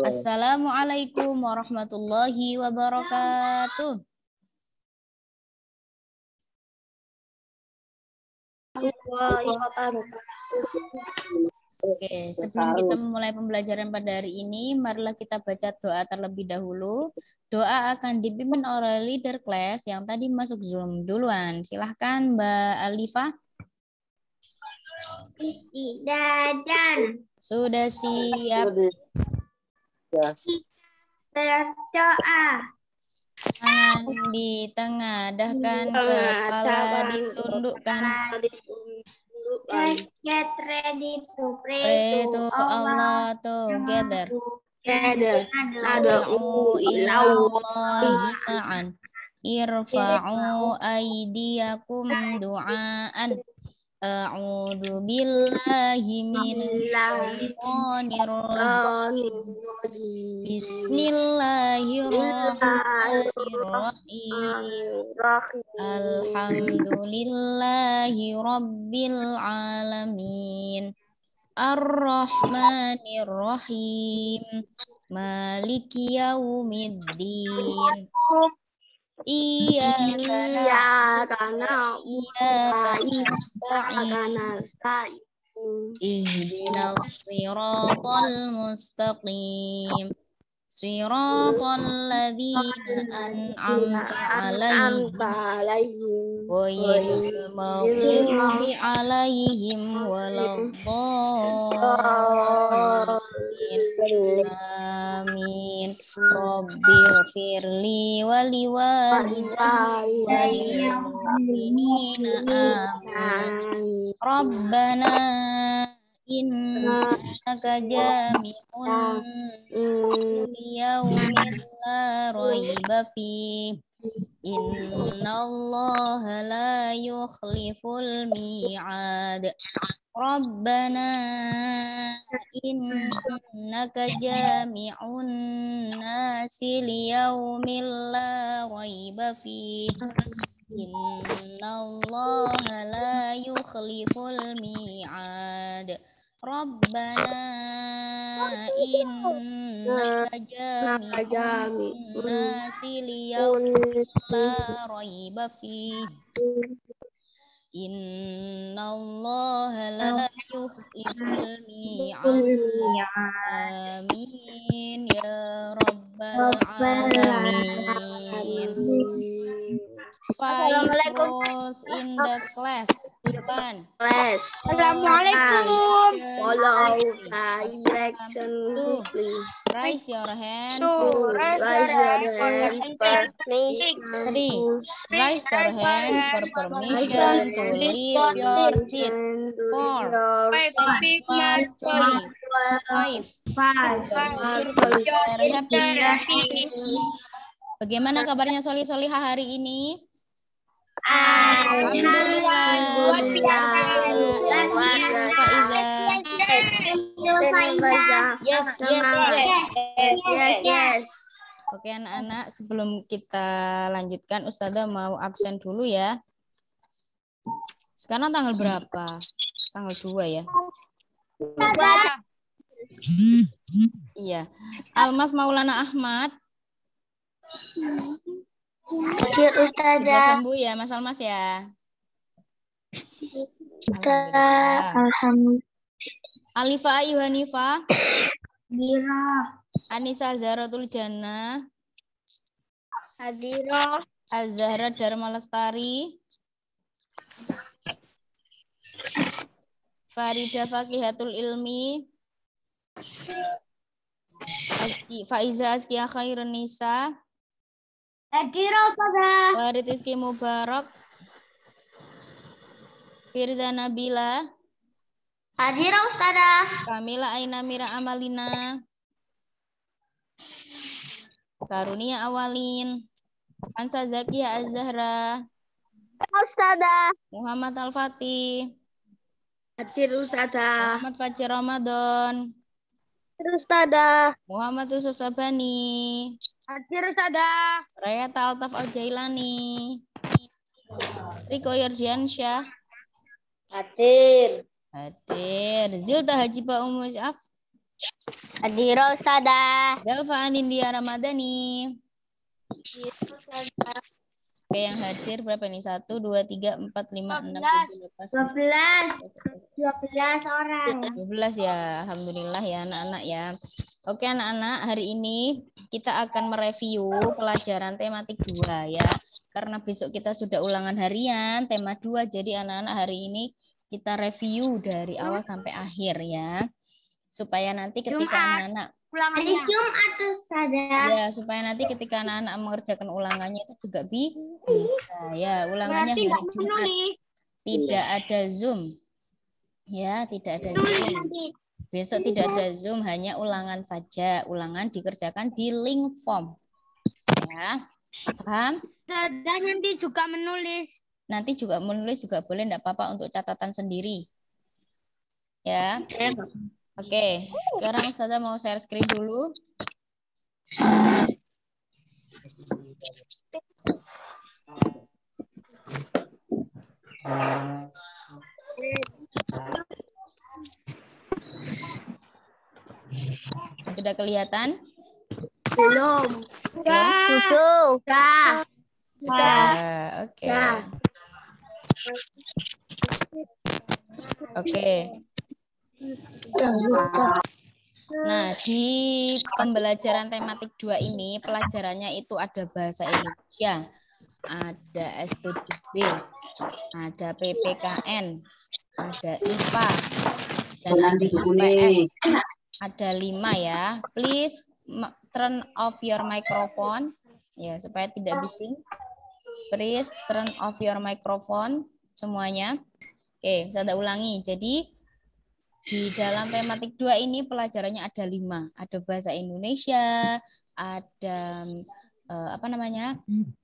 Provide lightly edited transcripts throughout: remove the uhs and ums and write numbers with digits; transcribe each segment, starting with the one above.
Assalamualaikum warahmatullahi wabarakatuh. Oke, sebelum kita memulai pembelajaran pada hari ini, marilah kita baca doa terlebih dahulu. Doa akan dipimpin oleh leader kelas yang tadi masuk Zoom duluan. Silahkan Mbak Alifah. Dadan. Sudah siap. Berdoa. Tangan ditengadahkan, kepala ditundukkan. Let's get ready to Pray to Allah together. Ad'u ilallahi ma'an. Irfa'u aydiyakum du'aan. A'udzu billahi minasyaitonir rajim. Bismillahirrahmanirrahim. Alhamdulillahi rabbil alamin. Ar-Rahmanir-Rahim. Maliki yaumiddin. Iyyaka na'budu wa iyyaka nasta'in. Ihdinas siratal mustaqim. Siratal ladzina an'amta 'alaihim ghairil maghdubi 'alaihim waladdallin. Amin. Rabbil firli wali walidayya walil mu'minina amin. Rabbana innaka jami'un liyaumin la raiba fih. Innallaha la yukhliful mi'ad. Rabbana innaka jami'un nasi liyaumin la raiba fih. Innallaha la yukhliful mi'ad. Rabbana innaka jami'un nasi liyaumin la raiba fih. Innallaha la yukhliful mi'ad. Amin ya rabbal alamin. Assalamualaikum. In the class. Depan. Assalamualaikum. Follow direction, please. Raise your hand. Raise your hand for permission. 3. Raise your hand for permission to leave your seat. 4. Say smart choice. 5. Bagaimana kabarnya Solihah hari ini? Alhamdulillah. Yes. Oke anak-anak, sebelum kita lanjutkan, Ustazah mau absen dulu ya. Sekarang tanggal berapa? Tanggal 2 ya? Iya. Almas Maulana Ahmad. Sudah sembuh ya Mas Almas ya? Alhamdulillah. Alifah Ayu Hanifah. Hadira. Anissa Zahratul Jannah. Hadira. Az-Zahra Dharma Lestari. Farida Faqihatul Ilmi. Faiza Askia Khairun Nisa. Hadira Ustazah. Farid Rizki Mubarak. Firza Nabila. Hadira Ustazah. Kamila Aina Mira Amalina. Karunia Awalin. Ansa Zakia Az-Zahra. Ustazah. Muhammad Al-Fatih. Hadir Ustazah. Muhammad Fajr Ramadan. Hadir Ustazah. Muhammad Yusuf Sabani. Hadir Ustazah. Rayata Altaf Al-Jailani. Riko Yordiansyah. Hadir. Hadir. Zilda Hajiba Umusyaf. Hadir Ustazah. Zalfa Anindya Ramadhani. Oke, yang hadir berapa nih? 1, 2, 3, 4, 5, 6, 7, 8, 12 orang. 12 ya. Alhamdulillah ya anak-anak ya. Oke anak-anak, hari ini kita akan mereview pelajaran tematik 2 ya. Karena besok kita sudah ulangan harian tema 2. Jadi anak-anak hari ini kita review dari awal sampai akhir ya. Supaya nanti ketika anak-anak Hari Jumat Ustazah. ya, supaya nanti ketika anak-anak mengerjakan ulangannya itu juga bisa ya. Ulangannya hari Jumat. Tidak ada Zoom. Ya, tidak ada Zoom. Besok tidak ada Zoom, hanya ulangan saja. Ulangan dikerjakan di link form. Ya. Paham? Dan nanti juga menulis. Nanti juga menulis juga boleh, enggak apa-apa untuk catatan sendiri. Ya. Oke, sekarang Ustazah mau share screen dulu. Sudah kelihatan? Belum. Sudah. Oke. Oke. Nah, di pembelajaran tematik 2 ini pelajarannya itu ada bahasa Indonesia, ada SPDB, ada PPKN, ada IPA, dan ada IPS. Ada 5 ya. Please turn off your microphone ya supaya tidak bising. Please turn off your microphone semuanya. Oke, saya ulangi. Jadi di dalam tematik 2 ini pelajarannya ada 5. Ada bahasa Indonesia, ada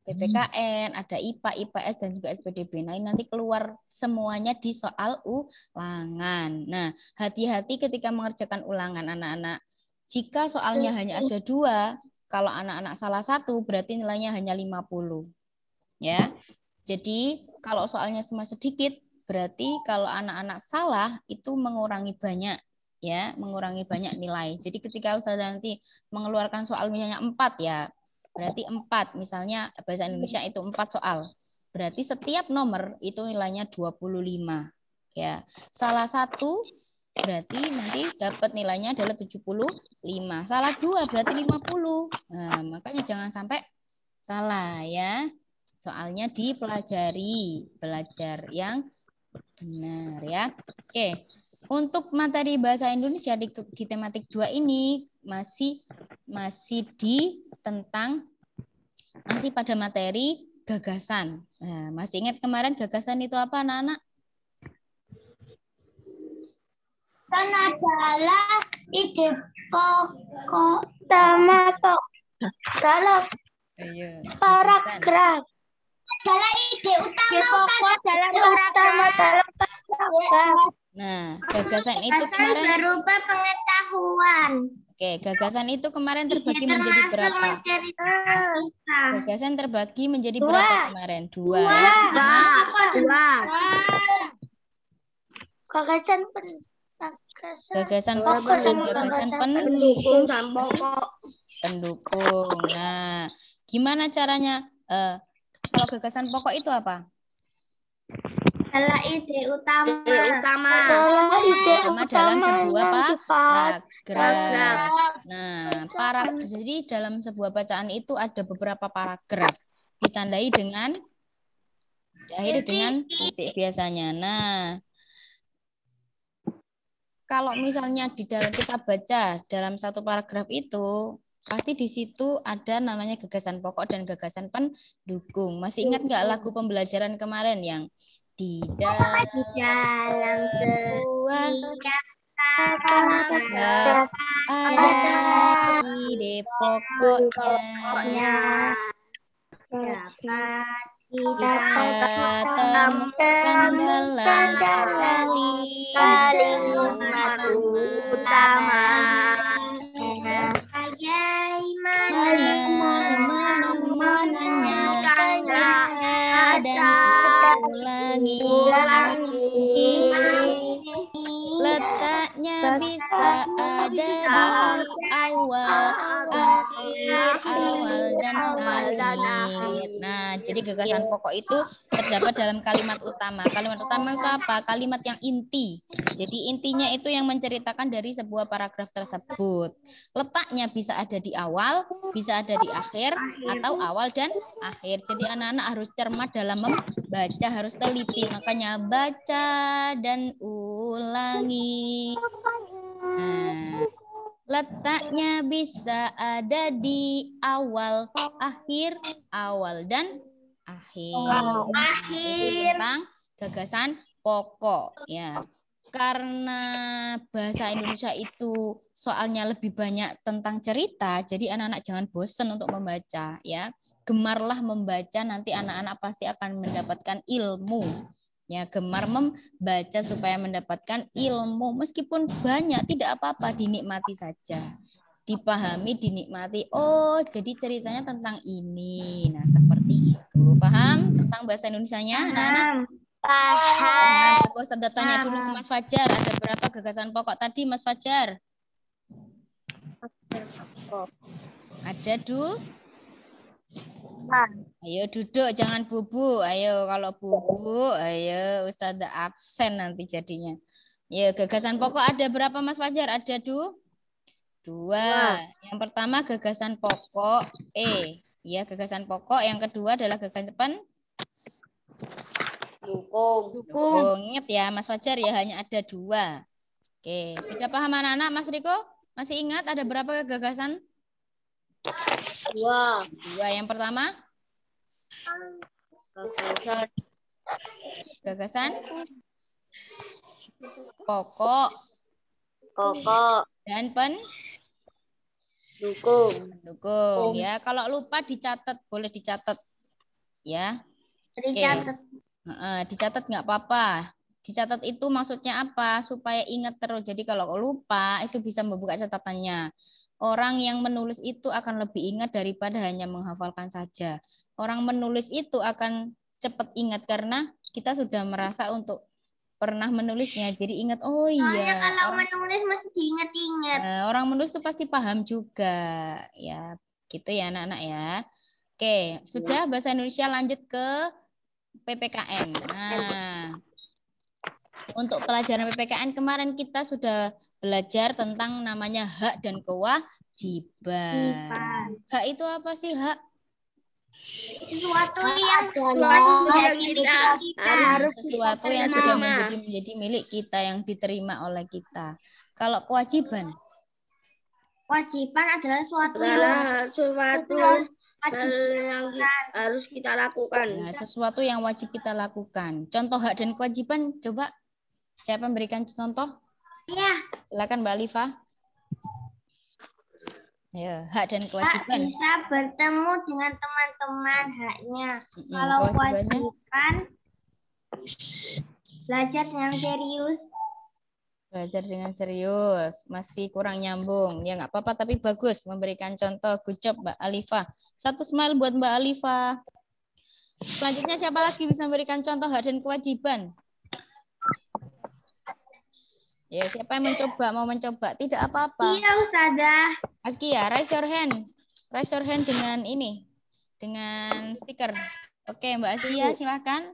PPKN, ada IPA, IPS, dan juga SPDB. Nah, ini nanti keluar semuanya di soal ulangan. Nah, hati-hati ketika mengerjakan ulangan anak-anak. Jika soalnya hanya ada 2, kalau anak-anak salah 1, berarti nilainya hanya 50. Ya. Jadi, kalau soalnya cuma sedikit, berarti kalau anak-anak salah itu mengurangi banyak ya, mengurangi banyak nilai. Jadi ketika Ustazah nanti mengeluarkan soal misalnya 4 ya, berarti 4 misalnya bahasa Indonesia itu 4 soal. Berarti setiap nomor itu nilainya 25 ya. Salah 1 berarti nanti dapat nilainya adalah 75. Salah 2 berarti 50. Nah, makanya jangan sampai salah ya. Soalnya dipelajari, belajar yang benar ya. Oke. Untuk materi bahasa Indonesia di tematik 2 ini masih pada materi gagasan. Nah, masih ingat kemarin gagasan itu apa anak-anak? Kan adalah ide pokok dalam paragraf. Adalah ide utama dalam paragraf. Nah, gagasan itu kemarin berupa pengetahuan. Oke, gagasan itu kemarin terbagi menjadi berapa? Gagasan terbagi menjadi berapa kemarin? 2. Gagasan pokok dan gagasan pendukung. Nah, gimana caranya? Kalau gagasan pokok itu apa? Adalah ide utama. Dalam sebuah paragraf. Nah, jadi dalam sebuah bacaan itu ada beberapa paragraf. Ditandai dengan diakhiri dengan titik biasanya. Nah, kalau misalnya di dalam kita baca dalam satu paragraf itu, pasti di situ ada namanya gagasan pokok dan gagasan pendukung. Masih ingat nggak lagu pembelajaran kemarin yang di dalam sebuah paragraf ada ide pokoknya kita temukan dalam kalimat utama bagaimana menemukannya dan Letaknya bisa ada di awal, akhir, awal, dan akhir. Nah, jadi gagasan pokok itu terdapat dalam kalimat utama. Kalimat utama itu apa? Kalimat yang inti. Jadi intinya itu yang menceritakan dari sebuah paragraf tersebut. Letaknya bisa ada di awal, bisa ada di akhir, atau awal dan akhir. Jadi anak-anak harus cermat dalam membaca, harus teliti. Makanya baca dan ulangi. Nah, letaknya bisa ada di awal, akhir, awal, dan akhir. Nah, itu tentang gagasan pokok. Ya, karena bahasa Indonesia itu soalnya lebih banyak tentang cerita, jadi anak-anak jangan bosan untuk membaca. Ya, gemarlah membaca, nanti anak-anak pasti akan mendapatkan ilmu. Ya, gemar membaca supaya mendapatkan ilmu. Meskipun banyak, tidak apa-apa, dinikmati saja. Dipahami, dinikmati. Oh, jadi ceritanya tentang ini. Nah, seperti itu. Paham tentang bahasa Indonesianya, anak-anak? Paham. Coba Ustazah tanya dulu ke Mas Fajar. Ada berapa gagasan pokok tadi, Mas Fajar? Ada, Du? Ayo duduk, jangan bubuk. Ayo, kalau bubuk, ayo Ustazah absen nanti jadinya. Ya, gagasan pokok ada berapa Mas Fajar? Ada, Du? 2. Yang pertama gagasan pokok E. Ya, gagasan pokok. Yang kedua adalah gagasan dukung. Ingat ya, Mas Fajar ya, hanya ada 2. Oke, sudah paham anak-anak? Mas Riko, masih ingat ada berapa gagasan? 2. Yang pertama? Gagasan pokok dan pendukung. Ya, kalau lupa dicatat, boleh dicatat. Ya. Dicatat. Dicatat nggak apa-apa. Dicatat itu maksudnya apa? Supaya ingat terus. Jadi kalau lupa itu bisa membuka catatannya. Orang yang menulis itu akan lebih ingat daripada hanya menghafalkan saja. Orang menulis itu akan cepat ingat karena kita sudah merasa untuk pernah menulisnya. Jadi ingat, oh iya. Kalau menulis mesti diingat-ingat. Orang menulis itu pasti paham juga. Ya, gitu ya anak-anak ya. Oke, sudah bahasa Indonesia, lanjut ke PPKN. Nah, untuk pelajaran PPKN kemarin kita sudah belajar tentang namanya hak dan kewajiban. Hak itu apa sih hak? Sesuatu yang kita harus sesuatu yang sudah menjadi milik kita, yang diterima oleh kita. Kalau kewajiban? Kewajiban adalah sesuatu yang harus kita lakukan. Ya, sesuatu yang wajib kita lakukan. Contoh hak dan kewajiban, coba siapa memberikan contoh? Ya. Silakan Mbak Alifa. Ya, hak dan kewajiban. Hak bisa bertemu dengan teman-teman haknya. Kalau kewajiban belajar dengan serius. Belajar dengan serius, masih kurang nyambung. Ya nggak apa-apa, tapi bagus memberikan contoh. Good job Mbak Alifa. Satu smile buat Mbak Alifa. Selanjutnya siapa lagi bisa memberikan contoh hak dan kewajiban? Ya, siapa yang mencoba? Mau mencoba? Tidak apa-apa. Iya, Ustazah. Askia, raise your hand. Raise your hand dengan ini. Dengan stiker. Oke, Mbak Askia, silakan.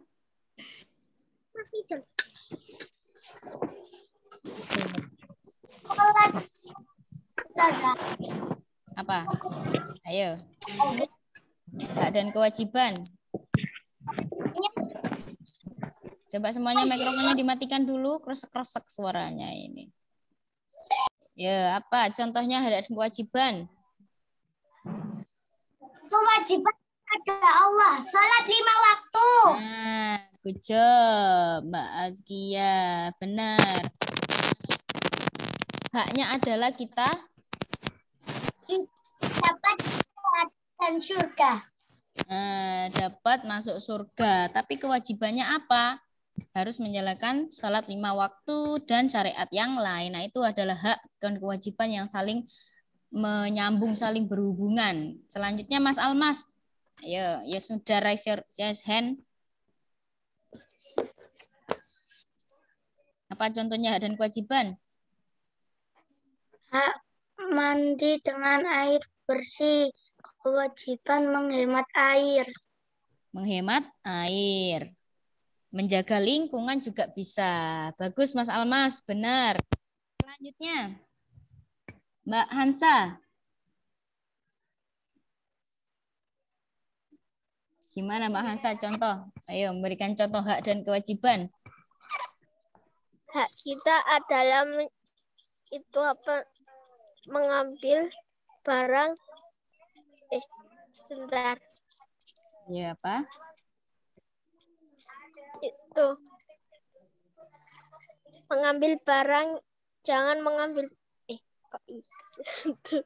Apa? Ayo. Hak dan kewajiban. Coba semuanya mikrofonnya dimatikan dulu, kresek-kresek suaranya ini. Ya, apa contohnya hak dan kewajiban? Kewajiban kepada Allah, salat 5 waktu. Nah, good job, Mbak Azkia. Benar. Haknya adalah kita dapat dan surga. Dapat masuk surga. Tapi kewajibannya apa? Harus menjalankan sholat 5 waktu dan syariat yang lain. Nah, itu adalah hak dan kewajiban yang saling menyambung, saling berhubungan. Selanjutnya Mas Almas. Ayo, ya sudah raise your hand. Apa contohnya hak dan kewajiban? Hak mandi dengan air bersih. Kewajiban menghemat air. Menghemat air. Menjaga lingkungan juga bisa. Bagus Mas Almas, benar. Selanjutnya, Mbak Hansa. Gimana Mbak Hansa contoh? Ayo memberikan contoh hak dan kewajiban. Hak kita adalah mengambil barang. Sebentar. Ya apa? Itu mengambil barang, jangan mengambil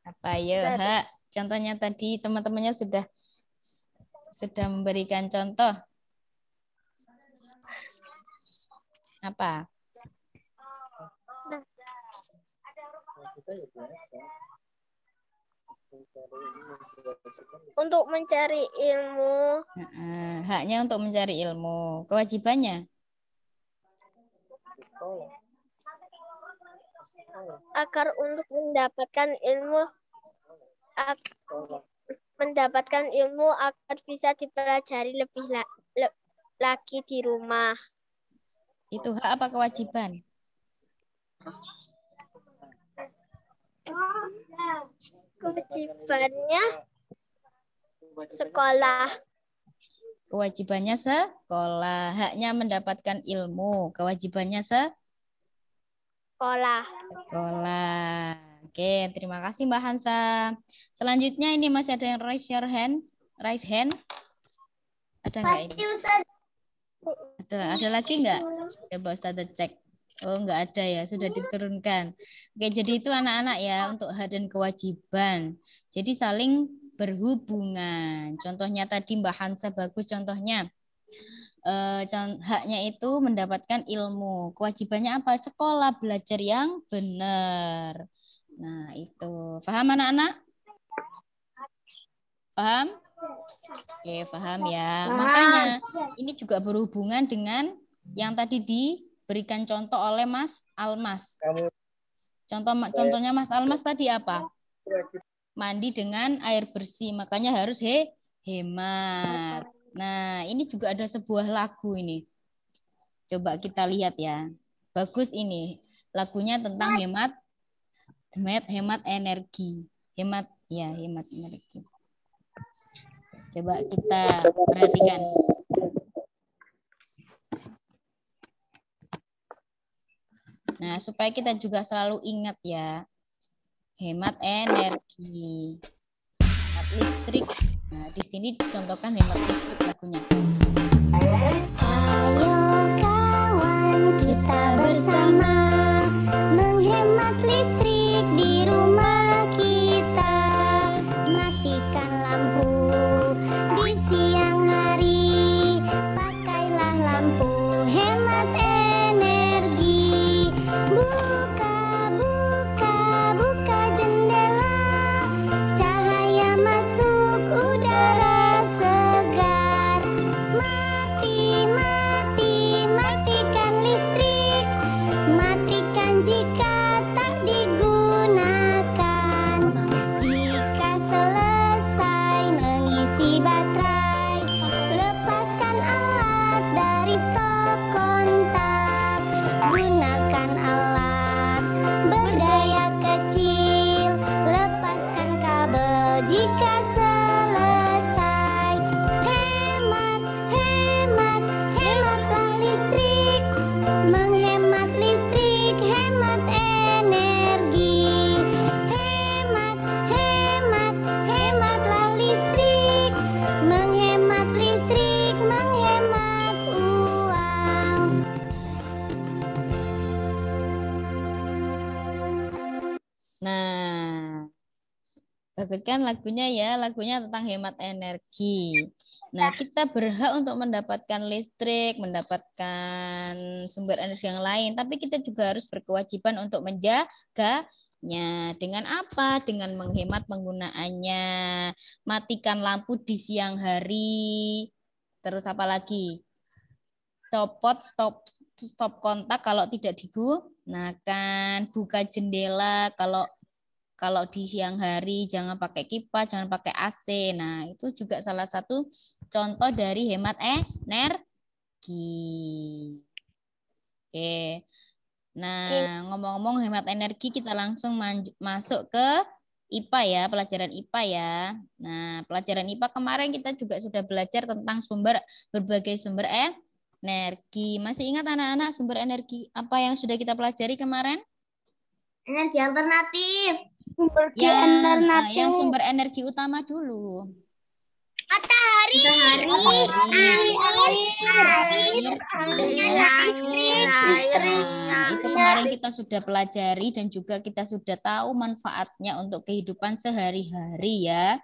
apa ya hak? Contohnya tadi teman-temannya sudah memberikan contoh. Apa? Untuk mencari ilmu. Haknya untuk mencari ilmu. Kewajibannya? Agar untuk mendapatkan ilmu agar bisa dipelajari lebih lagi di rumah. Itu hak apa kewajiban? Kewajibannya sekolah. Kewajibannya sekolah. Haknya mendapatkan ilmu. Kewajibannya sekolah. Oke, terima kasih Mbak Hansa. Selanjutnya ini masih ada yang raise hand. Ada nggak ini? Ada lagi nggak? Coba Ustazah cek. Oh, nggak ada ya, sudah diturunkan. Oke, jadi itu anak-anak ya untuk hak dan kewajiban. Jadi saling berhubungan. Contohnya tadi Mbak Hansa bagus contohnya. Haknya itu mendapatkan ilmu. Kewajibannya apa? Sekolah, belajar yang benar. Nah, itu. Paham anak-anak? Paham? Oke, paham ya. Makanya ini juga berhubungan dengan yang tadi diberikan contoh oleh Mas Almas. Contohnya Mas Almas tadi apa? Mandi dengan air bersih. Makanya harus hemat. Nah, ini juga ada sebuah lagu ini. Coba kita lihat ya. Bagus ini. Lagunya tentang hemat energi. Hemat energi. Coba kita perhatikan. Nah, supaya kita juga selalu ingat ya. Hemat energi. Hemat listrik. Nah, di sini dicontohkan hemat listrik lagunya. Ayo kawan, kita bersama menghemat listrik di rumah kita. Matikan lampu di siang hari, pakailah lampu hemat energi. Buka jendela, cahaya masuk, udara segar. Matikan listrik, matikan jika tak digunakan. Jika selesai mengisi baterai, lepaskan alat dari stop kontak. Gunakan alat berdaya kecil, lepaskan kabel jika selesai. Hematlah listrik, menghemat listrik, hemat energi. Hematlah listrik, menghemat uang. Nah, bagus kan lagunya ya, lagunya tentang hemat energi. Nah, kita berhak untuk mendapatkan listrik, mendapatkan sumber energi yang lain, tapi kita juga harus berkewajiban untuk menjaganya. Dengan apa? Dengan menghemat penggunaannya, matikan lampu di siang hari, terus apa lagi? Copot stop stop kontak kalau tidak digunakan, buka jendela kalau di siang hari, jangan pakai kipas, jangan pakai AC. Nah, itu juga salah satu contoh dari hemat energi. Oke. Nah, ngomong-ngomong hemat energi, kita langsung masuk ke IPA ya, pelajaran IPA ya. Nah, pelajaran IPA kemarin kita juga sudah belajar tentang berbagai sumber energi. Masih ingat anak-anak sumber energi apa yang sudah kita pelajari kemarin? Energi alternatif. Yang sumber energi utama dulu. Matahari. Nah, itu kemarin kita sudah pelajari dan juga kita sudah tahu manfaatnya untuk kehidupan sehari-hari ya.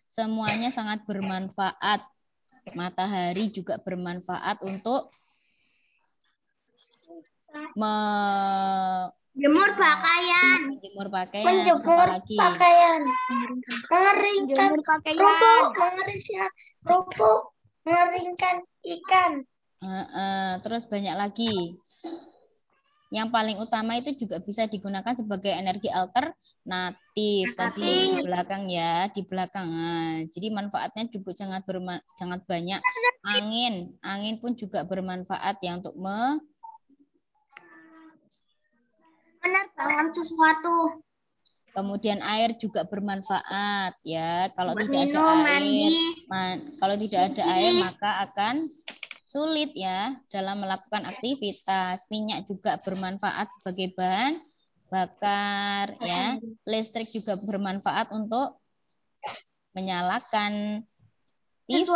Semuanya sangat bermanfaat. Matahari juga bermanfaat untuk jemur pakaian, menjemur pakaian, mengeringkan rumput, mengeringkan ikan. Terus banyak lagi. Yang paling utama itu juga bisa digunakan sebagai energi alternatif. Tadi di belakang ya, di belakang. Nah, jadi manfaatnya juga sangat banyak. Angin pun juga bermanfaat ya untuk menerbangkan sesuatu. Kemudian air juga bermanfaat ya. Kalau tidak ada air, maka akan sulit ya dalam melakukan aktivitas. Minyak juga bermanfaat sebagai bahan bakar ya. Listrik juga bermanfaat untuk menyalakan TV,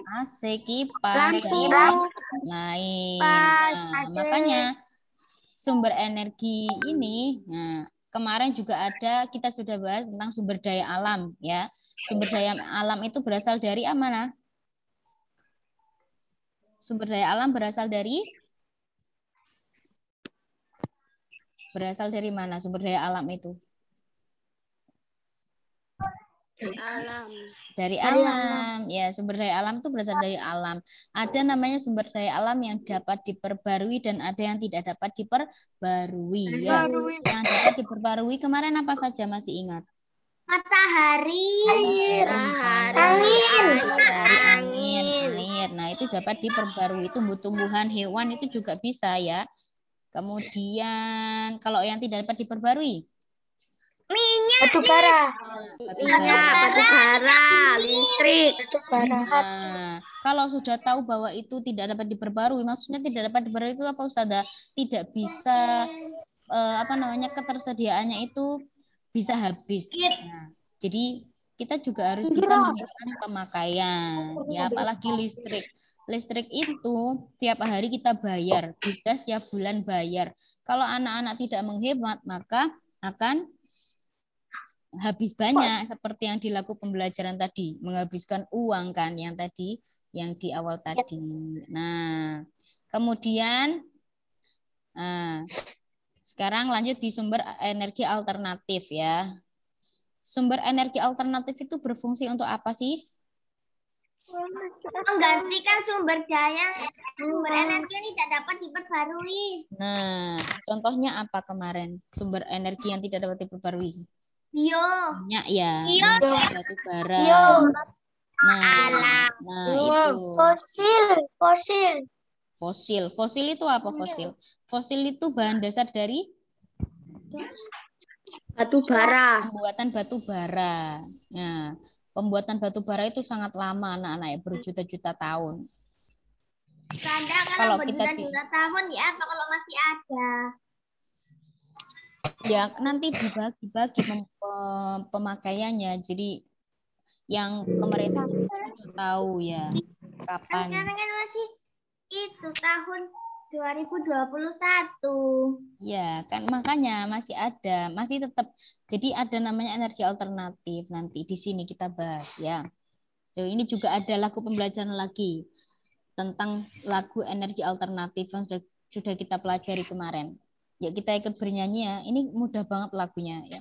AC, kipas, dan lain-lain. Nah, makanya sumber energi ini, kemarin juga kita sudah bahas tentang sumber daya alam ya. Sumber daya alam itu berasal dari mana? Sumber daya alam berasal dari mana sumber daya alam itu? Dari alam. Ya, sumber daya alam itu berasal dari alam. Ada namanya sumber daya alam yang dapat diperbarui dan ada yang tidak dapat diperbarui ya. Yang dapat diperbarui kemarin apa saja masih ingat? Matahari, angin, air. Nah, itu dapat diperbarui. Tumbuh-tumbuhan, hewan itu juga bisa ya. Kemudian kalau yang tidak dapat diperbarui, minyak, batu bara, listrik, Nah, kalau sudah tahu bahwa itu tidak dapat diperbarui, maksudnya tidak dapat diperbarui itu apa Ustazah? Tidak bisa ketersediaannya itu bisa habis. Nah, jadi kita juga harus bisa menghemat pemakaian. Ya, apalagi listrik. Listrik itu tiap hari kita bayar, sudah setiap bulan bayar. Kalau anak-anak tidak menghemat, maka akan habis banyak seperti yang dilakukan pembelajaran tadi, menghabiskan uang kan yang di awal tadi. Nah, kemudian sekarang lanjut di sumber energi alternatif ya. Sumber energi alternatif itu berfungsi untuk apa sih? Menggantikan sumber energi yang tidak dapat diperbarui. Nah, contohnya apa kemarin? Sumber energi yang tidak dapat diperbarui? Minyak ya, batu bara. Nah, itu. Fosil. Fosil itu apa fosil? Fosil itu bahan dasar dari batu bara. Pembuatan batu bara. Nah, pembuatan batu bara itu sangat lama anak-anak ya, berjuta-juta tahun. Kalau berjuta-juta tahun ya apa kalau masih ada? Ya, nanti dibagi-bagi pemakaiannya. Jadi yang pemerintah tahu ya kapan. Sekarang kan masih itu tahun 2021. Ya, kan makanya masih ada, masih tetap. Jadi ada namanya energi alternatif. Nanti di sini kita bahas ya. Ini juga ada lagu pembelajaran lagi tentang lagu energi alternatif yang sudah kita pelajari kemarin. Ya, kita ikut bernyanyi ya. Ini mudah banget lagunya ya.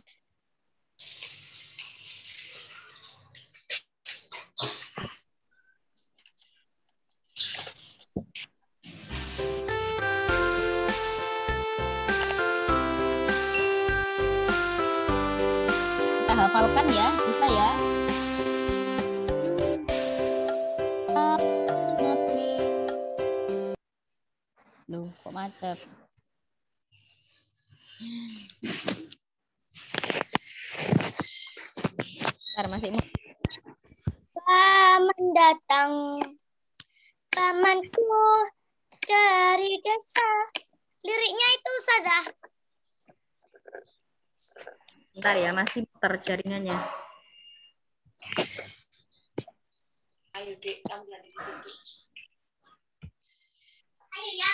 Kita hafalkan ya, bisa ya. Loh, kok macet? Bentar, masih Paman datang, pamanku dari desa. Liriknya itu Ustazah. bentar ya, masih muter jaringannya. Ayo, Dek, kamu lagi di situ. Ayo ya.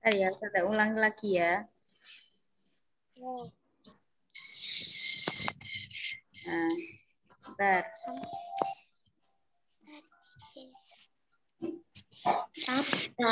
Ya, saya ulangi lagi ya. Nah, bentar. Apa?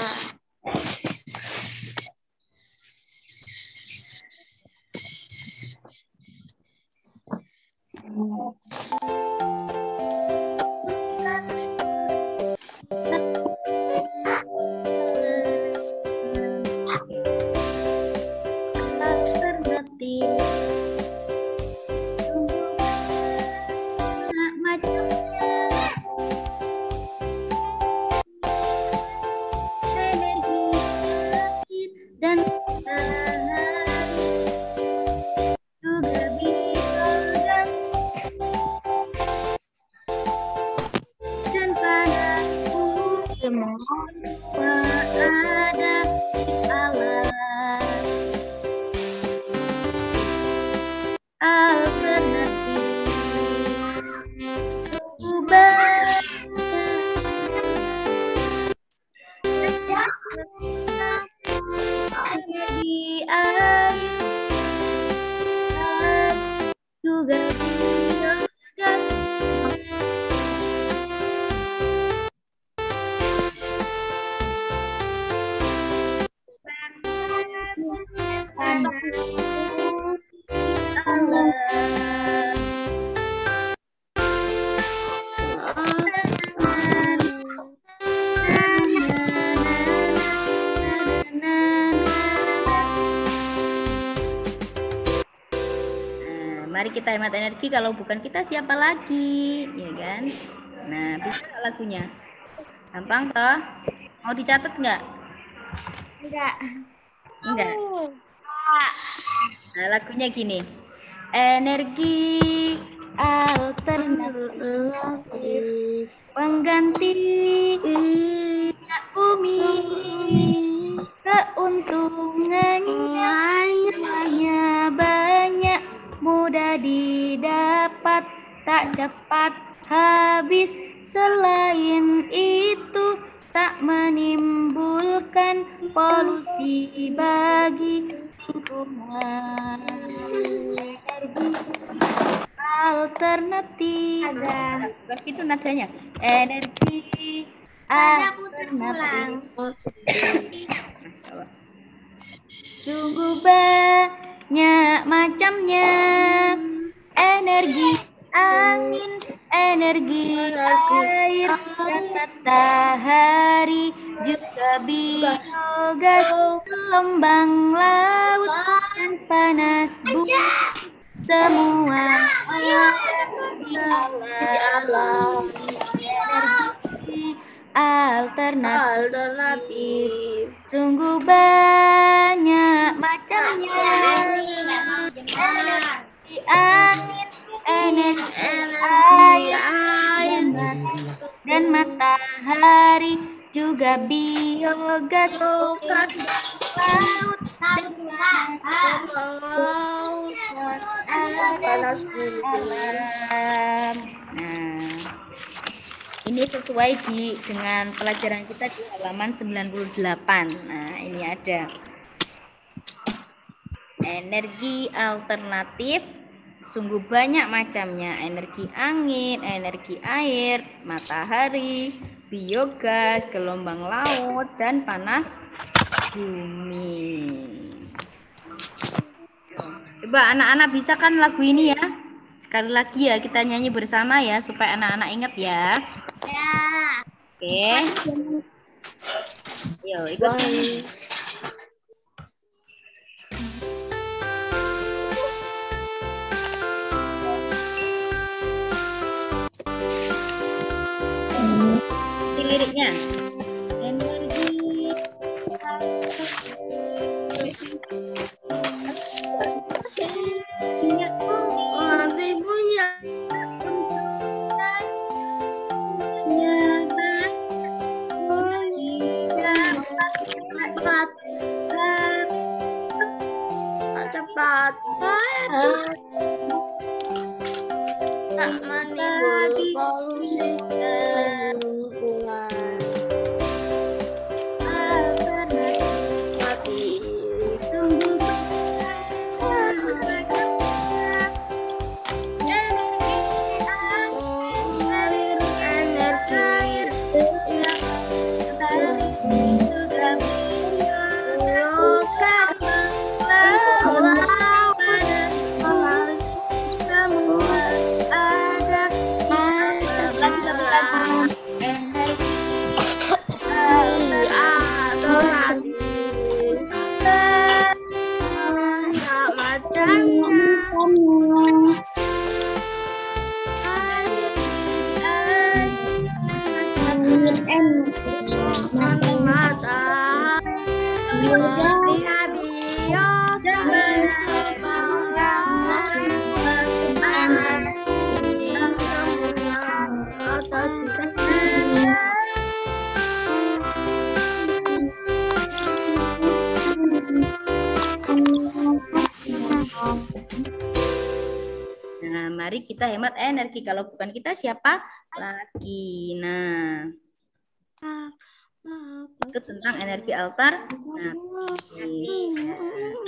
Mari kita hemat energi, kalau bukan kita siapa lagi, ya kan? Nah, bisa nggak lagunya? Gampang toh? Mau dicatat nggak? Enggak. Enggak. Nah, lagunya gini. Energi alternatif pengganti minyak bumi, keuntungannya hanya banyak, mudah didapat, tak cepat habis. Selain itu tak menimbulkan polusi bagi lingkungan. Alternatif. Ada. Itu nadanya. Energi alternatif. Sungguh banyak macamnya. Energi angin, energi air, dan matahari, juga biogas, gelombang laut, dan panas bumi. Semua di alam. Energi alternatif. Sungguh banyak macamnya. Energi angin, energi air, dan matahari, juga biogas, laut, dan panas alam. Nah, ini sesuai dengan pelajaran kita di halaman 98. Nah, ini ada energi alternatif, sungguh banyak macamnya. Energi angin, energi air, matahari, biogas, gelombang laut, dan panas bumi. Coba anak-anak bisa kan lagu ini ya? Sekali lagi ya, kita nyanyi bersama ya, supaya anak-anak ingat ya. Ya. Oke. Yuk, ikut. Liriknya. Cepat. Tak menimbul polusi lingkungan. Alternatif tumbuh Nah, mari kita hemat energi. Kalau bukan kita, siapa lagi? Nah, itu tentang energi alternatif. Nah,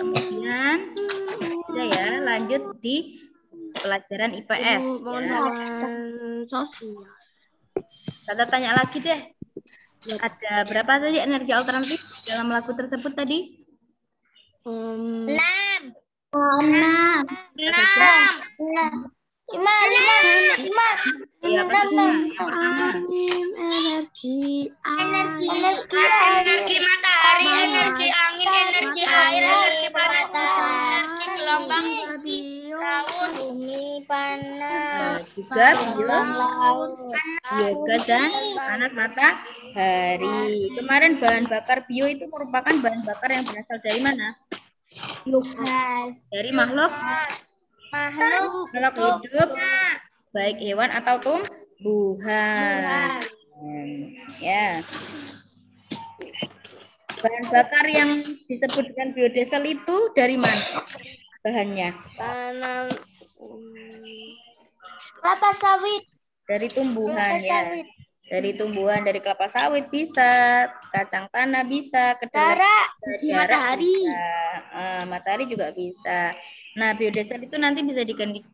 kemudian bisa ya lanjut di pelajaran IPS. Ya. Sosial. Kita tanya lagi deh. Ada berapa tadi energi alternatif dalam lagu tersebut tadi? 6. 5. Iya, Energi matahari, energi angin, energi air, energi matahari, gelombang laut, bumi panas, juga biogas dan panas matahari. Kemarin bahan bakar bio itu merupakan bahan bakar yang berasal dari mana? biogas. Dari makhluk hidup, baik hewan atau tumbuhan. Ya. Bahan bakar yang disebut dengan biodiesel itu dari mana bahannya? Kelapa sawit. Dari tumbuhan ya. Dari tumbuhan, dari kelapa sawit bisa, kacang tanah bisa, kedelai, matahari. Matahari juga bisa. Nah, biodiesel itu nanti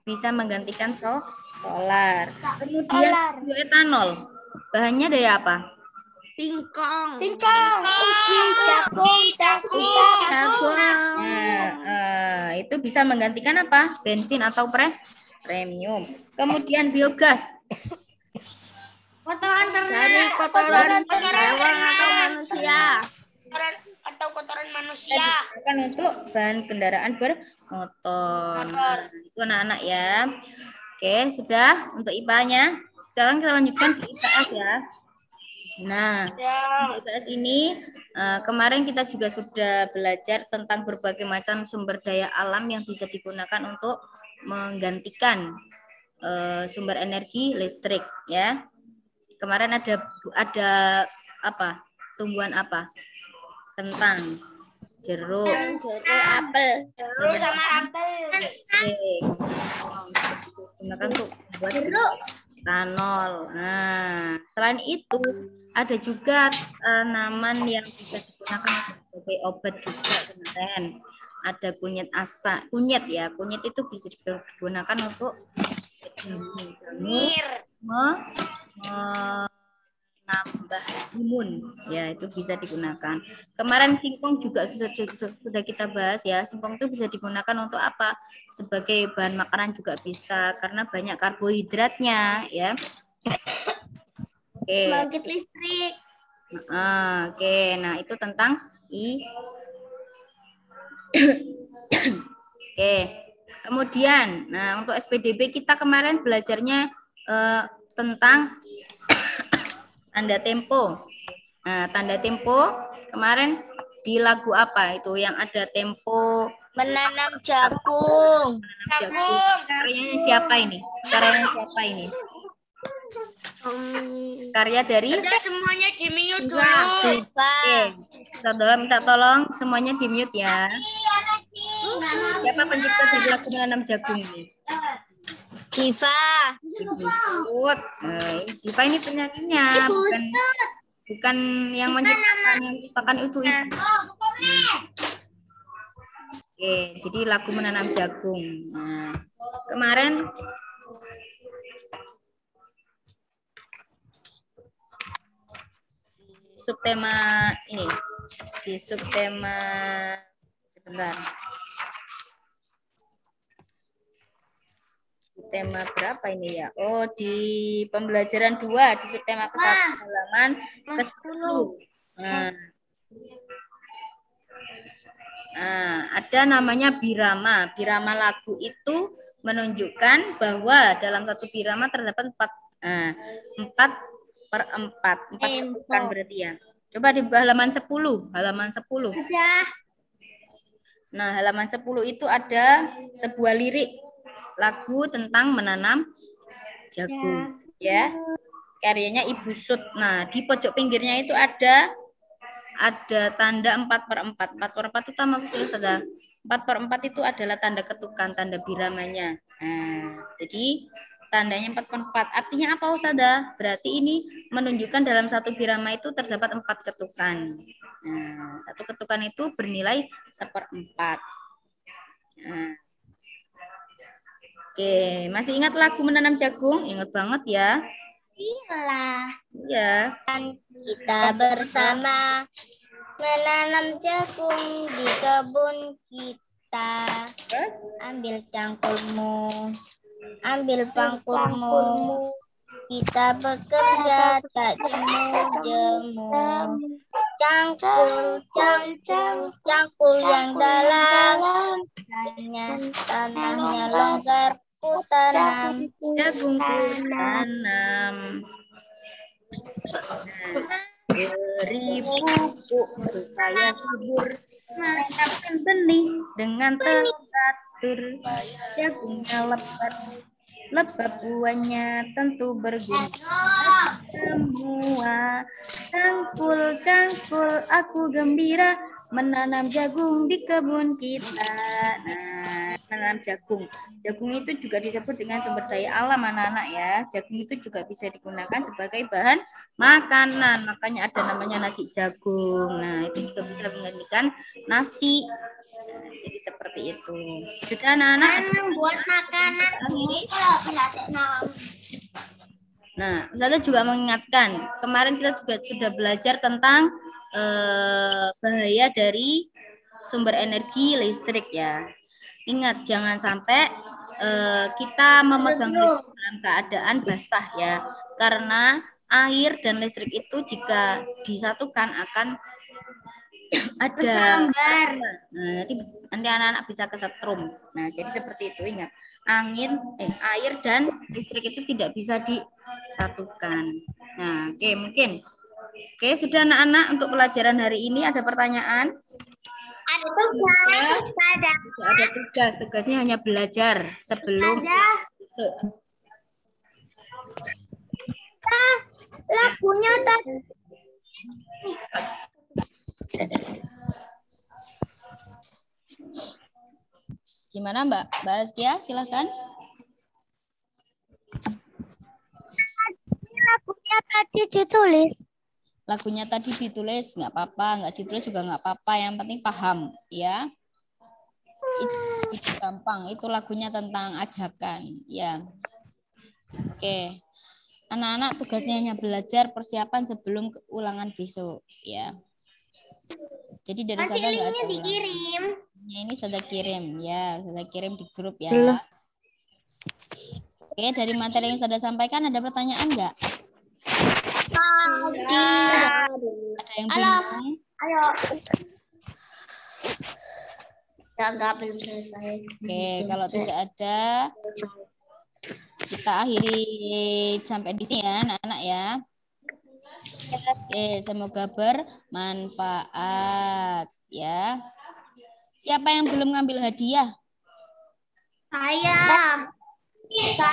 bisa menggantikan solar. Kemudian bioetanol. Bahannya dari apa? Singkong. Jagung. Nah, itu bisa menggantikan apa? Bensin atau premium. Kemudian biogas. Dari kotoran hewan atau manusia. Kotoran manusia. Digunakan untuk bahan kendaraan bermotor. Nah, itu anak-anak ya. Oke, sudah untuk IPA-nya. Sekarang kita lanjutkan di IPS ya. Nah, di IPS ini kemarin kita juga sudah belajar tentang berbagai macam sumber daya alam yang bisa digunakan untuk menggantikan sumber energi listrik ya. Kemarin ada apa? Tumbuhan apa? Kentang, jeruk, apel. Jeruk sama apel. Gunakan untuk buat etanol. Nah, selain itu ada juga tanaman yang bisa digunakan sebagai obat juga kemarin. Ada kunyit ya. Kunyit itu bisa digunakan untuk menambah imun, ya itu bisa digunakan. Kemarin singkong juga sudah kita bahas ya. Singkong itu bisa digunakan untuk apa? Sebagai bahan makanan juga bisa karena banyak karbohidratnya, ya. Oke. Bangkit listrik. Oke, nah itu tentang Oke. Kemudian, nah untuk SPDB kita kemarin belajarnya tentang tanda tempo. Nah, tanda tempo kemarin di lagu apa itu yang ada tempo Menanam jagung. Karyanya siapa ini? Karyanya siapa ini? Karya dari Semuanya di mute dulu. Oke, minta tolong semuanya di mute ya. Siapa pencipta dari lagu Menanam Jagung ini? Diva. Diva ini penyanyinya, bukan yang menciptakan itu. Oke, jadi lagu Menanam Jagung. Nah, kemarin subtema ini, di subtema sebentar. Tema berapa ini ya? Oh, di pembelajaran 2 di subtema ke-1 halaman ke-10. Nah, ada namanya birama. Birama lagu itu menunjukkan bahwa dalam satu birama terdapat 4/4 ketukan berarti ya. Coba di halaman 10, halaman 10. Nah, halaman 10 itu ada sebuah lirik lagu tentang menanam jagung, ya. Karyanya Ibu Sud. Nah, di pojok pinggirnya itu ada tanda 4/4. 4/4 itu sama sudah. 4/4 itu adalah tanda ketukan, tanda biramanya. Nah, jadi tandanya 4/4. Artinya apa, Ustazah? Berarti ini menunjukkan dalam satu birama itu terdapat 4 ketukan. Nah, satu ketukan itu bernilai 1/4. Nah. Oke, masih ingat lagu Menanam Jagung? Ingat banget ya. Iyalah. Iya. Kita bersama menanam jagung di kebun kita. Ambil cangkulmu, ambil pangkulmu. Kita bekerja tak jemu-jemu. Cangkul, cangkul, cangkul yang dalam. Tanahnya longgar, ku tanam jagung, ku tanam. Beri pupuk supaya subur, matakan benih dengan teratur. Jagungnya lebat buahnya tentu berguna semua. Cangkul, cangkul, aku gembira menanam jagung di kebun kita. Nah, menanam jagung. Jagung itu juga disebut dengan sumber daya alam, anak-anak ya. Jagung itu juga bisa digunakan sebagai bahan makanan. Makanya ada namanya nasi jagung. Nah, itu juga bisa menggantikan nasi. Jadi seperti itu. Sudah anak-anak buat makanan sendiri. Nah, Ustazah juga mengingatkan, kemarin kita juga sudah belajar tentang bahaya dari sumber energi listrik ya. Ingat, jangan sampai kita memegang listrik dalam keadaan basah ya. Karena air dan listrik itu jika disatukan akan ada nah, nanti anak-anak bisa kesetrum. Nah, jadi seperti itu, ingat. Air dan listrik itu tidak bisa disatukan. Nah, oke, mungkin. Oke, sudah anak-anak untuk pelajaran hari ini ada pertanyaan? Ada tugas. Ada tugas. Tugasnya hanya belajar sebelum besok. Lagunya tadi. Gimana Mbak Askia? Silahkan. Lagunya tadi ditulis. Lagunya tadi ditulis nggak apa-apa, nggak ditulis juga nggak apa-apa. Yang penting paham, ya. Itu gampang. Itu lagunya tentang ajakan, ya. Oke. anak-anak tugasnya hanya belajar persiapan sebelum ulangan besok ya. Jadi dari Nanti Sada nggak ada linknya ulangan. dikirim. Ya, ini Sada kirim ya, Sada kirim di grup ya. Belum. Oke, dari materi yang Sada sampaikan ada pertanyaan nggak? Ada yang bingung? Ayo. Enggak, belum selesai. Oke, kalau tidak ada, kita akhiri sampai di sini ya, anak-anak ya. Oke, semoga bermanfaat ya. Siapa yang belum ngambil hadiah? Saya. Firza.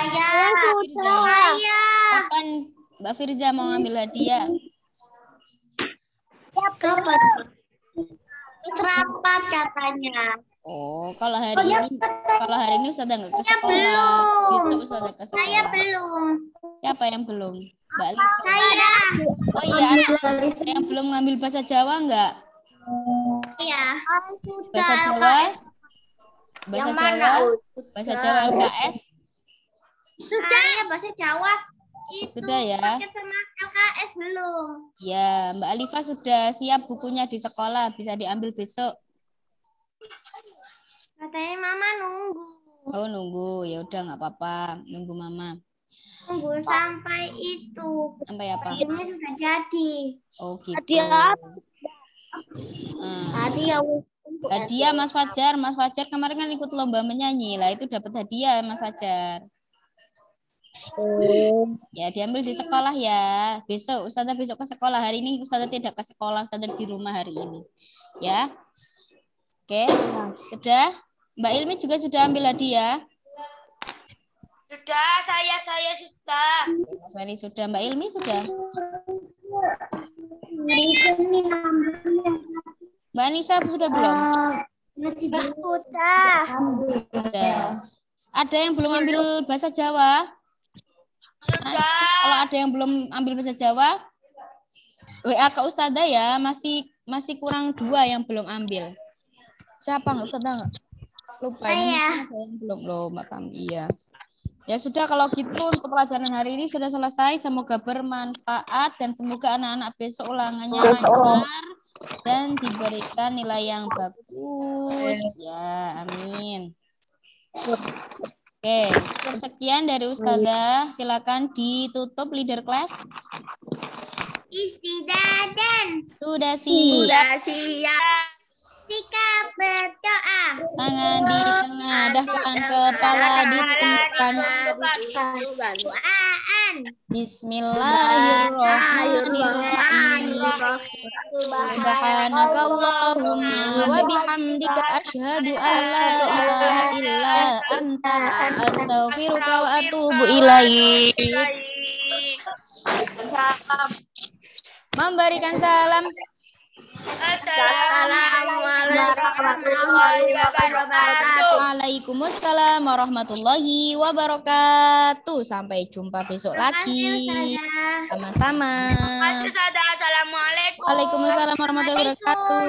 Saya. Kapan Mbak Firza mau ngambil hadiah? Kapan? Rapat katanya. Oh, kalau hari ini Ustazah nggak ke sekolah. Besok Ustazah ke sekolah. Saya belum. Siapa yang belum? Mbak Alifa. Saya. Oh iya, anak yang belum ngambil bahasa Jawa nggak? Iya. Bahasa Jawa? Bahasa Jawa? Bahasa Jawa LKS? Sudah. Bahasa Jawa. Itu Sudah ya? paket sama LKS belum. Ya, Mbak Alifa sudah siap bukunya di sekolah, bisa diambil besok. Katanya Mama nunggu. Oh, nunggu. Ya udah nggak apa-apa, nunggu Mama. Nunggu sampai itu. Sampai apa? Akhirnya sudah jadi. Oh, gitu. Hadiah Mas Fajar. Mas Fajar kemarin kan ikut lomba menyanyi. Lah itu dapat hadiah Mas Fajar. Ya, diambil di sekolah ya. Besok Ustazah besok ke sekolah. Hari ini Ustazah tidak ke sekolah, Ustazah di rumah hari ini. Ya. Oke, sudah. Mbak Ilmi juga sudah ambil hadiah. Sudah, saya sudah. Mas Wali sudah, Mbak Ilmi sudah. Mbak Anissa sudah belum? Masih belum. Sudah. Sudah. Ada yang belum ambil bahasa Jawa? Sudah. Kalau ada yang belum ambil bahasa Jawa, WA ke Ustazah ya. Masih kurang 2 yang belum ambil. Siapa nggak Ustazah nggak? Lupa ini ada yang belum loh, Mbak Tam. Iya. Ya sudah, kalau gitu untuk pelajaran hari ini sudah selesai. Semoga bermanfaat dan semoga anak-anak besok ulangannya lancar dan diberikan nilai yang bagus. Ya, amin. Oke, cukup sekian dari Ustazah. Silakan ditutup leader kelas. Istidadan. Sudah siap. Sikap berdoa. Tangan ditengadahkan, kepala ditundukkan. Doaan. Bismillahirrahmanirrahim. Subhanakallahumma wa bihamdika asyhadu an la ilaha illa anta astaghfiruka wa atubu ilaik. Memberikan salam. Waalaikumsalam warahmatullahi wabarakatuh. Sampai jumpa besok lagi. Sama-sama. Assalamualaikum. Waalaikumsalam warahmatullahi wabarakatuh.